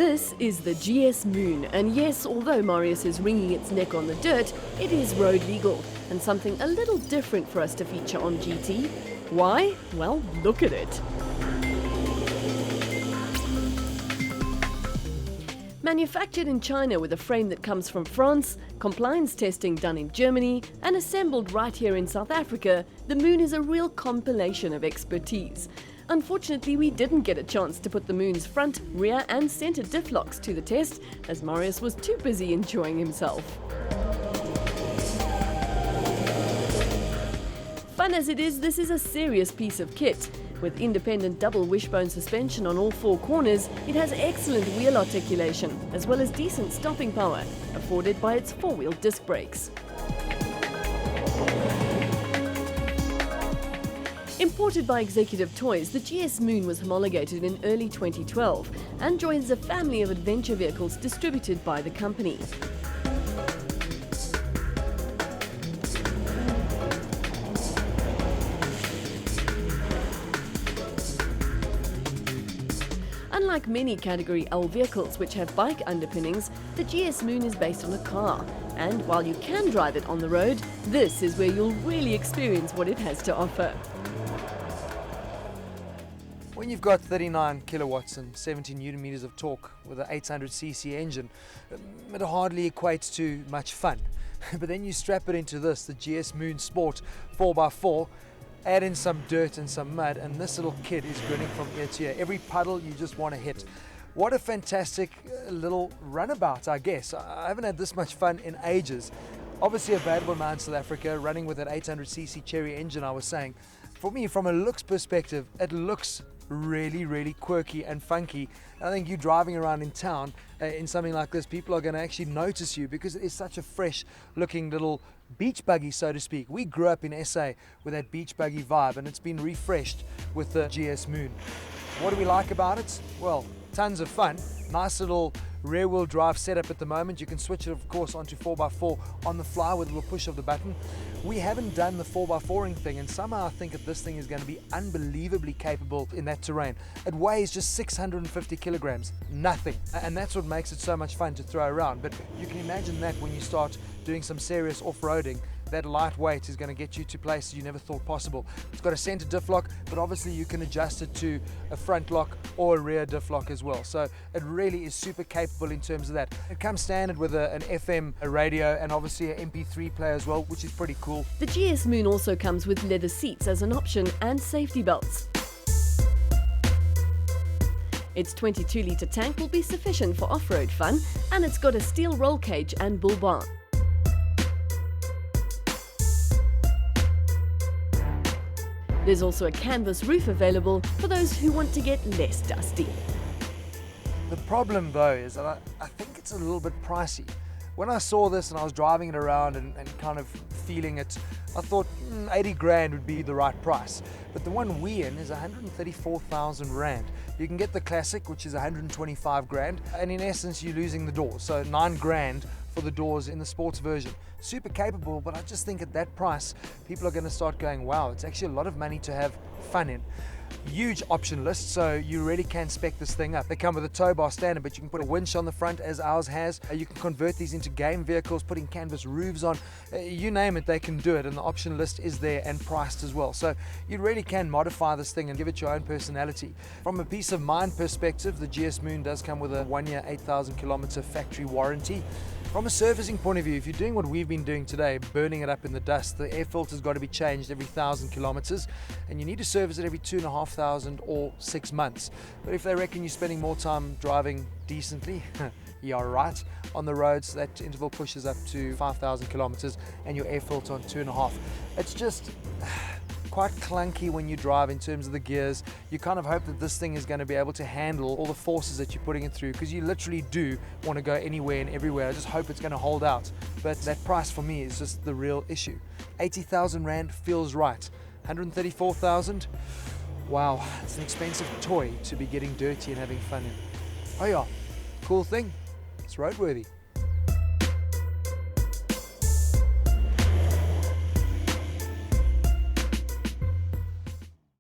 This is the GS Moon, and yes, although Marius is wringing its neck on the dirt, it is road legal, and something a little different for us to feature on GT. Why? Well, look at it. Manufactured in China with a frame that comes from France, compliance testing done in Germany, and assembled right here in South Africa, the Moon is a real compilation of expertise. Unfortunately, we didn't get a chance to put the Moon's front, rear and centre diff locks to the test, as Marius was too busy enjoying himself. Fun as it is, this is a serious piece of kit. With independent double wishbone suspension on all four corners, it has excellent wheel articulation, as well as decent stopping power, afforded by its four-wheel disc brakes. Imported by Executive Toys, the GS Moon was homologated in early 2012 and joins a family of adventure vehicles distributed by the company. Unlike many Category L vehicles which have bike underpinnings, the GS Moon is based on a car, and while you can drive it on the road, this is where you'll really experience what it has to offer. When you've got 39 kilowatts and 70 newton meters of torque with an 800cc engine, it hardly equates to much fun. But then you strap it into this, the GS Moon Sport 4x4, add in some dirt and some mud, and this little kid is grinning from ear to ear. Every puddle you just want to hit. What a fantastic little runabout, I guess. I haven't had this much fun in ages. Obviously available now in South Africa, running with an 800cc Cherry engine, I was saying. For me, from a looks perspective, it looks really quirky and funky. I think you driving around in town in something like this, people are going to actually notice you because it is such a fresh looking little beach buggy, so to speak. We grew up in SA with that beach buggy vibe, and it's been refreshed with the GS Moon. What do we like about it? Well, tons of fun. Nice little rear wheel drive setup at the moment. You can switch it of course onto 4x4 on the fly with a little push of the button. We haven't done the 4x4ing thing, and somehow I think that this thing is going to be unbelievably capable in that terrain. It weighs just 650 kilograms, nothing, and that's what makes it so much fun to throw around. But you can imagine that when you start doing some serious off-roading, that lightweight is going to get you to places you never thought possible. It's got a center diff lock, but obviously you can adjust it to a front lock or a rear diff lock as well. So it really is super capable in terms of that. It comes standard with an FM radio and obviously an MP3 player as well, which is pretty cool. The GS Moon also comes with leather seats as an option and safety belts. Its 22-litre tank will be sufficient for off-road fun, and it's got a steel roll cage and bull bar. There's also a canvas roof available for those who want to get less dusty. The problem though is that I think it's a little bit pricey. When I saw this and I was driving it around and kind of feeling it, I thought 80 grand would be the right price. But the one we in is 134,000 rand. You can get the classic, which is 125 grand, and in essence you're losing the doors, so 9 grand for the doors in the sports version. Super capable, but I just think at that price people are going to start going, wow, it's actually a lot of money to have fun in. Huge option list, so you really can spec this thing up. They come with a tow bar standard, but you can put a winch on the front as ours has. You can convert these into game vehicles, putting canvas roofs on. You name it, they can do it, and the option list is there and priced as well. So you really can modify this thing and give it your own personality. From a peace of mind perspective, the GS Moon does come with a 1-year 8,000 kilometer factory warranty. From a servicing point of view, if you're doing what we've been doing today, burning it up in the dust, the air filter's got to be changed every 1,000 kilometers, and you need to service it every 2,500 or 6 months. But if they reckon you're spending more time driving decently, you are right, on the roads, that interval pushes up to 5,000 kilometers and your air filter on 2.5. It's just quite clunky when you drive in terms of the gears. You kind of hope that this thing is going to be able to handle all the forces that you're putting it through, because you literally do want to go anywhere and everywhere. I just hope it's going to hold out. But that price for me is just the real issue. 80,000 rand feels right. 134,000, wow, it's an expensive toy to be getting dirty and having fun in. Oh yeah, cool thing, it's roadworthy.